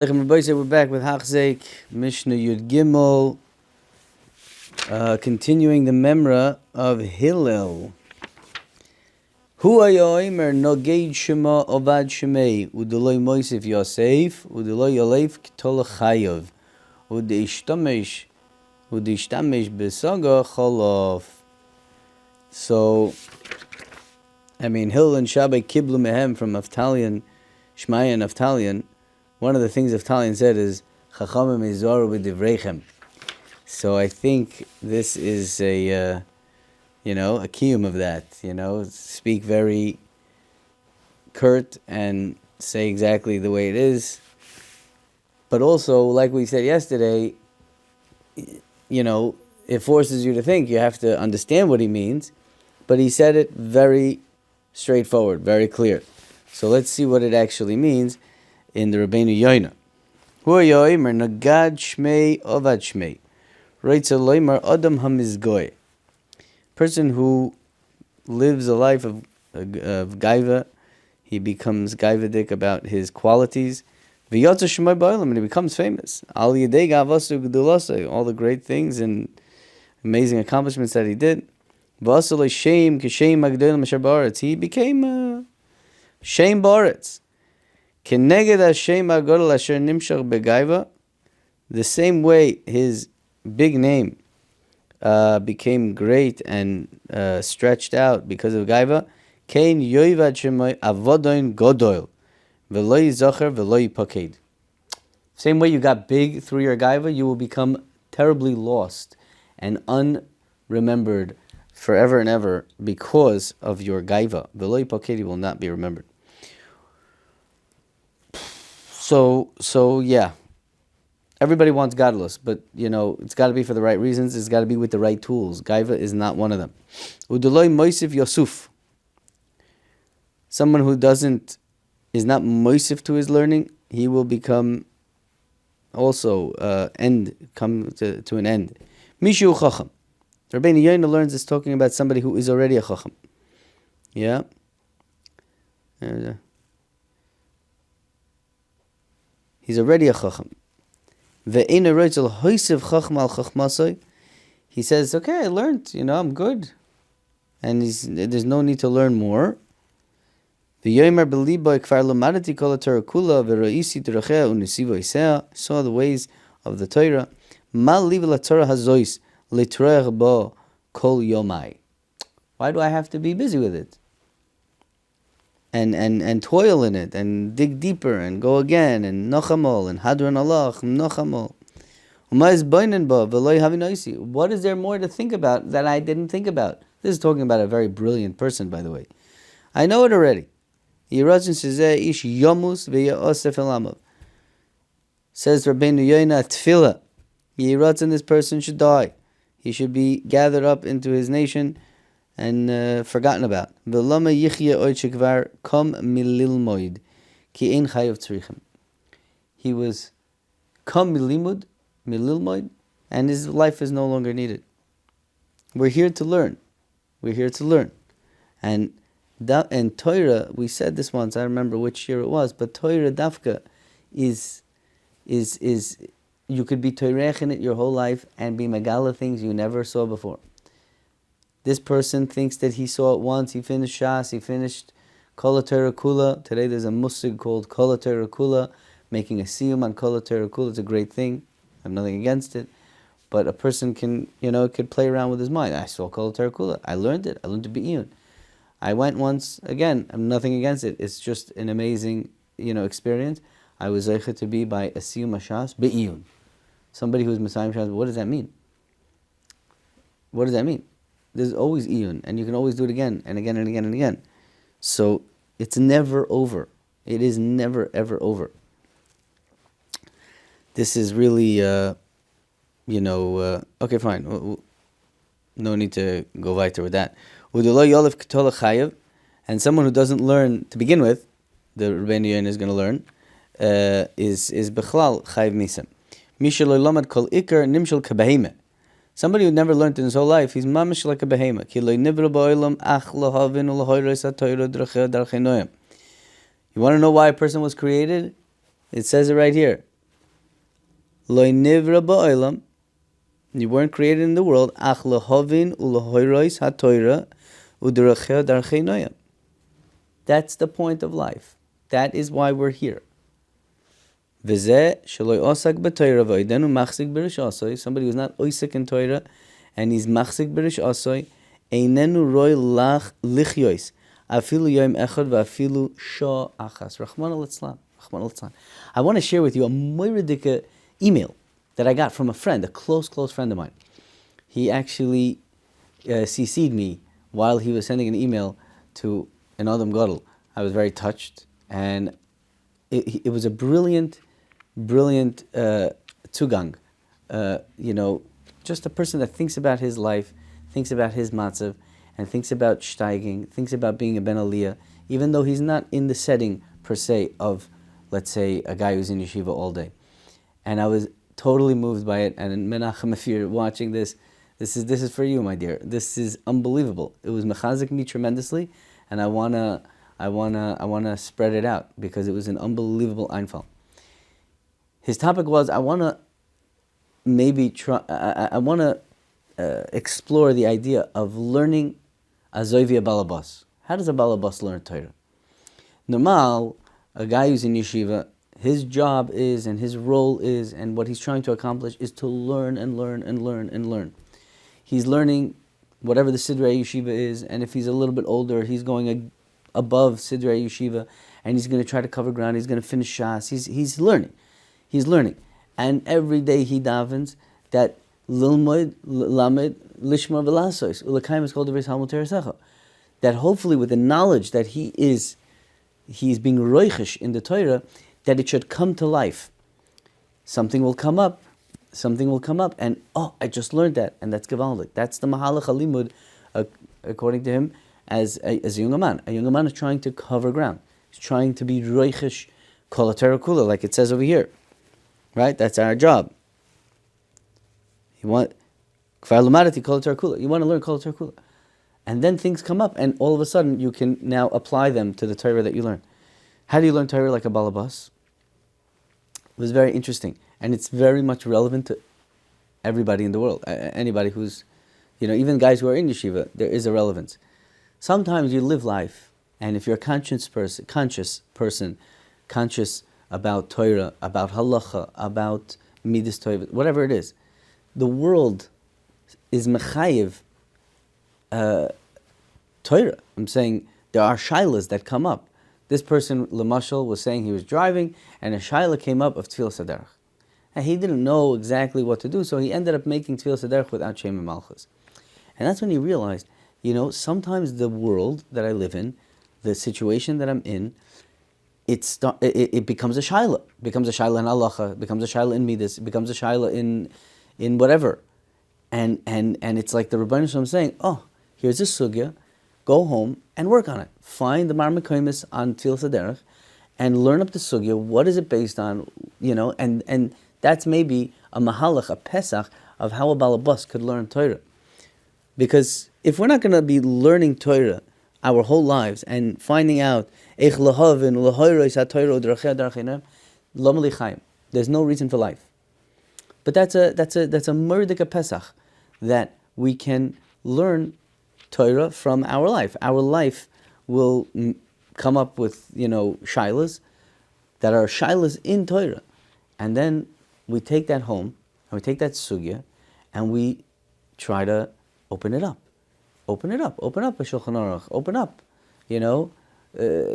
We're back with Hachzeik, Mishnah Yud Gimel, continuing the Memra of Hillel. Hu hayoimer noged shema ovad shemei, udeloi moisif yosef, udeloi yolef k'tol chayav, udeishtamesh besaga cholof. So, Hillel and Shabbai kiblu mehem from Naftalian, Shmaya and Naftalian. One of the things Naftalian said is, Chachamim izoru b'divreichem. So I think this is a kiyum of that, speak very curt and say exactly the way it is. But also, like we said yesterday, it forces you to think, you have to understand what he means, but he said it very straightforward, very clear. So let's see what it actually means in the Rabbeinu Yoina. Hu hayoimer nagad shmei ovad shmei. Reitza loimer adam hamizgoy. Person who lives a life of gaiva, he becomes gaivadik about his qualities. V'yotza shmei ba'olam, and he becomes famous. Al yedei gavasu gedulasei, all the great things and amazing accomplishments that he did. V'asalei shem k'shem agdolim asher ba'aretz, he became shem ba'aretz. Keneged Hashem agadol asher nimshach begaiva, the same way his big name became great and stretched out because of gaiva. Kein yoivad shemay avodoin godoil v'lo yizacher v'lo yipaked. Same way you got big through your gaiva, you will become terribly lost and unremembered forever and ever because of your gaiva. V'lo yipaked, you will not be remembered. So yeah, everybody wants gadlus, but it's got to be for the right reasons. It's got to be with the right tools. Gaiva is not one of them. Udeloi moisif yosuf. Someone who is not moisif to his learning, he will become also come to an end. Mishu chacham. Rabbeinu Yoina learns this talking about somebody who is already a chacham. Yeah. He's already a chacham. He says, okay, I learned, I'm good. And there's no need to learn more. Saw the ways of the Torah. Why do I have to be busy with it? And toil in it, and dig deeper, and go again, and nochamol, and hadran Allah, nochamol. What is there more to think about that I didn't think about? This is talking about a very brilliant person, by the way. I know it already. Says Rabbeinu Yoina, tefillah. This person should die. He should be gathered up into his nation and forgotten about. He was kam mililmoid, and his life is no longer needed. We're here to learn. And Torah, we said this once, I don't remember which year it was, but Torah dafka is you could be Torech in it your whole life and be megala things you never saw before. This person thinks that he saw it once, he finished Shas, he finished Kol HaTorah Kula. Today there's a musig called Kol HaTorah Kula, making a siyum on Kol HaTorah Kula. It's a great thing. I have nothing against it. But a person can, could play around with his mind. I saw Kol HaTorah Kula. I learned it. I learned to be iyun. I went once, again, I'm nothing against it. It's just an amazing, experience. I was zeichet to be by a siyum HaShas, be'iyun. Somebody who's Messiah Shas, what does that mean? What does that mean? There's always iyun, and you can always do it again, and again, and again, and again. So, it's never over. It is never, ever over. This is really, okay, fine. No need to go weiter with that. And someone who doesn't learn to begin with, the Rabbeinu Yoina is going to learn, is bechlal chayiv misam. Mishal lamad kol ikar nimshal kabahime. Somebody who never learned in his whole life, he's mamish like a behema. You want to know why a person was created? It says it right here. Loi nivra ba'olam. You weren't created in the world. Ach lehovin ulehoirois hatoira uderachea darchei noyam. That's the point of life. That is why we're here. V'zeh sheloi osak b'toira v'oidenu machzik b'rish asoi. Somebody who's not oisik in Torah and he's machzik b'rish asoi. Einenu roi lach lichyois. Afilu yom echad v'afilu shah achas. Rachman al-Itzlan. Rachman al-Itzlan. I want to share with you a moiridika email that I got from a friend, a close friend of mine. He actually CC'd me while he was sending an email to an Adam Gadol. I was very touched, and it was a brilliant zugang. Just a person that thinks about his life, thinks about his matzav, and thinks about steiging, thinks about being a ben aliyah, even though he's not in the setting per se of, let's say, a guy who's in yeshiva all day. And I was totally moved by it. And Menachem, if you're watching this is for you, my dear. This is unbelievable. It was mechazik me tremendously, and I wanna spread it out because it was an unbelievable Einfall. His topic was, I wanna explore the idea of learning azoivia balabas. How does a balabas learn Torah? Normal, a guy who's in yeshiva, his job is, and his role is, and what he's trying to accomplish is to learn and learn and learn and learn. He's learning whatever the Sidrei Yeshiva is, and if he's a little bit older, he's going above Sidrei Yeshiva, and he's going to try to cover ground, he's going to finish Shas, he's learning. He's learning. And every day he davens that Lilmoid, Lamed, Lishmar Velasos, Ulakaim is called the Hamul Teresecha. That hopefully with the knowledge that he's being roichish in the Torah, that it should come to life. Something will come up, and I just learned that, and that's Gevaldik. That's the Mahalach Halimud, according to him, as a young man. A young man is trying to cover ground. He's trying to be roichish kol kula, like it says over here. Right? That's our job. You want kvar lumadati kol kula. You want to learn kol kula. And then things come up, and all of a sudden you can now apply them to the Torah that you learn. How do you learn Torah like a balabas? It was very interesting, and it's very much relevant to everybody in the world. Anybody who's, even guys who are in yeshiva, there is a relevance. Sometimes you live life, and if you're a conscious person, conscious about Torah, about halacha, about midas Torah, whatever it is, the world is mechayiv Torah. I'm saying there are shilas that come up. This person, Lamashal, was saying he was driving, and a shaila came up of Tfilas Haderech. And he didn't know exactly what to do, so he ended up making Tfilas Haderech without Shem and Malchus. And that's when he realized, sometimes the world that I live in, the situation that I'm in, it becomes a shaila. It becomes a shaila in halacha, it becomes a shaila in midas, it becomes a shaila in whatever. And it's like the Rebbeinu Shalom saying, here's a sugya, go home and work on it. Find the Marmakoimis on Tfilas Haderech and learn up the sugya. What is it based on? And that's maybe a mahalach, a pesach of how a balabas could learn Torah. Because if we're not going to be learning Torah our whole lives and finding out there's no reason for life. But that's a murdika pesach that we can learn Torah from our life. Our life will come up with, shilas that are shilas in Torah. And then we take that home, and we take that sugya, and we try to open it up. Open up a Shulchan Aruch. Open up,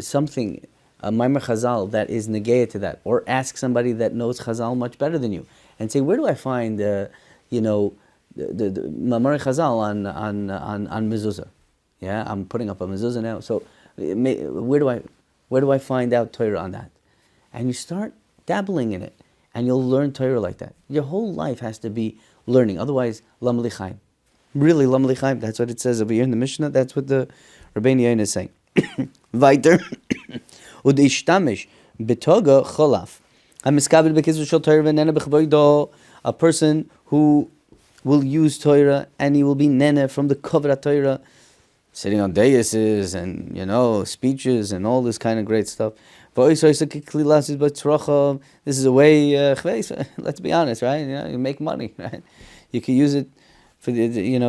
something, a Maimer Chazal that is negaya to that. Or ask somebody that knows Chazal much better than you. And say, where do I find, the Mamar Chazal on mezuzah? Yeah, I'm putting up a mezuzah now. So where do I find out Torah on that? And you start dabbling in it, and you'll learn Torah like that. Your whole life has to be learning. Otherwise, lam lichaim. Really, lam lichaim. That's what it says over here in the Mishnah. That's what the Rabbeinu Yain is saying. Weiter. Udishtamish betoga cholaf. A person who will use Torah and he will be nene from the cover Torah, sitting on daises and speeches and all this kind of great stuff. This is a way, let's be honest, right? You make money, right? You can use it for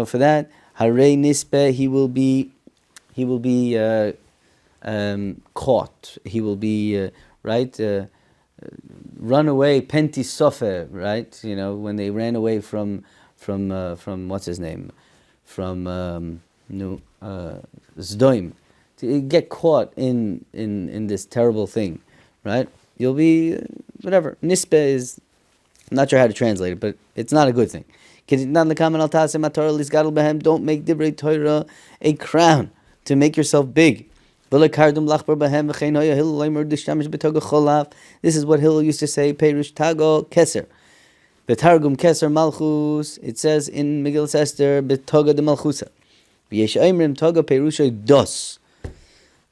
for that. Hare nispe, he will be caught. He will be run away. Penti sofer, right? When they ran away from what's his name, from Zdoim, to get caught in this terrible thing, right? You'll be whatever. Nispe is, I'm not sure how to translate it, but it's not a good thing. Don't make divrei Torah a crown to make yourself big. This is what Hillel used to say, Perush Tago Keser. Betargum Keser Malchus, it says in Megillah Esther, Betoga de Malchusa. V'yesh Oimrim Toga Perusha Dos.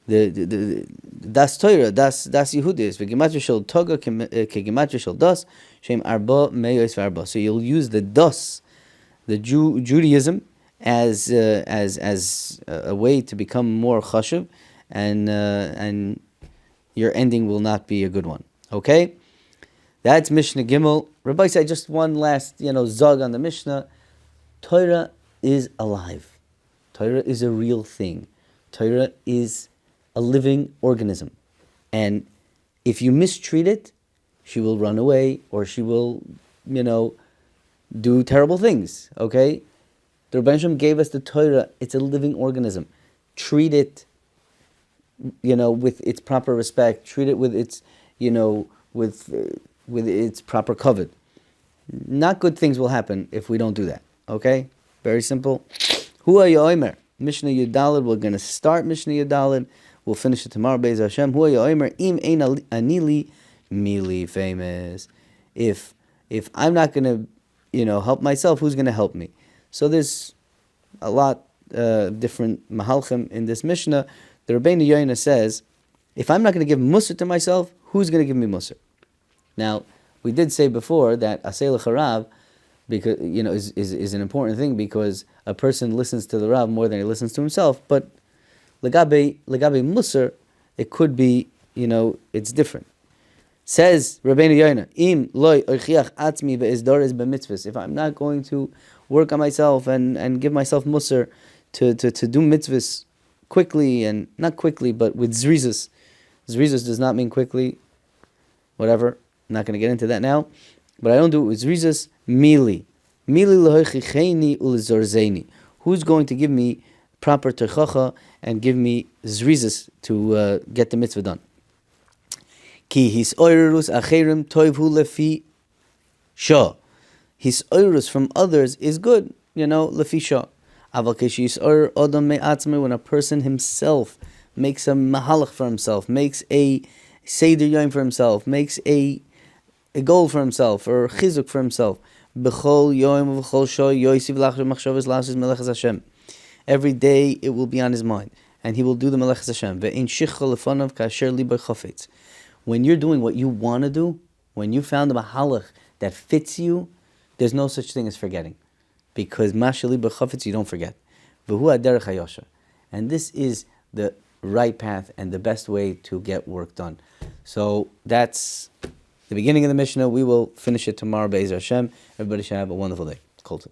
Das Torah, das Yehudis, V'gematria shel Toga kegematria shel Dos, Shem Arba Meyos V'arba. So you'll use the Dos, the Judaism, as a way to become more chashuv, and your ending will not be a good one. Okay, that's Mishnah Gimel. Rabbi said just one last zog on the Mishnah. Torah is alive. Torah is a real thing. Torah is a living organism, and if you mistreat it, she will run away or she will, do terrible things. Okay, the Rebbe Shem gave us the Torah. It's a living organism. Treat it, with its proper respect. Treat it with its, with its proper kavod. Not good things will happen if we don't do that. Okay, very simple. Hu ha'yomer Mishnah Yudalid. We're going to start Mishnah Yudalid. We'll finish it tomorrow. Be'ez Hashem. Hu ha'yomer im ein anili mili famous. If I'm not going to help myself, who's going to help me? So there's a lot different mahalchim in this Mishnah. The Rabbeinu Yoina says, if I'm not going to give musar to myself, who's going to give me musar? Now, we did say before that asay l'charav, because is an important thing, because a person listens to the Rav more than he listens to himself. But legabe musar, it could be it's different. Says Rabbeinu Yoina, im loy oichiach atzmi ve'izdares b'mitzvahs. If I'm not going to work on myself and give myself musar to do mitzvahs quickly, and not quickly, but with zrizas. Zrizas does not mean quickly, whatever. I'm not going to get into that now. But I don't do it with zrizas. Mili lehoichicheni ulezorzeni. Who's going to give me proper terchacha and give me zrizas to get the mitzvah done? Ki his oirus acherim toivhu lefi shah. His oirus from others is good, lefi shah. When a person himself makes a mahalach for himself, makes a seder yom for himself, makes a goal for himself, or chizuk for himself, every day it will be on his mind, and he will do the melechas Hashem. When you're doing what you want to do, when you found a mahalach that fits you, there's no such thing as forgetting. Because mashali b'chafetz, you don't forget. V'hu haderech hayosher. And this is the right path and the best way to get work done. So that's the beginning of the Mishnah. We will finish it tomorrow, Be'ez Hashem. Everybody should have a wonderful day. Kol tov.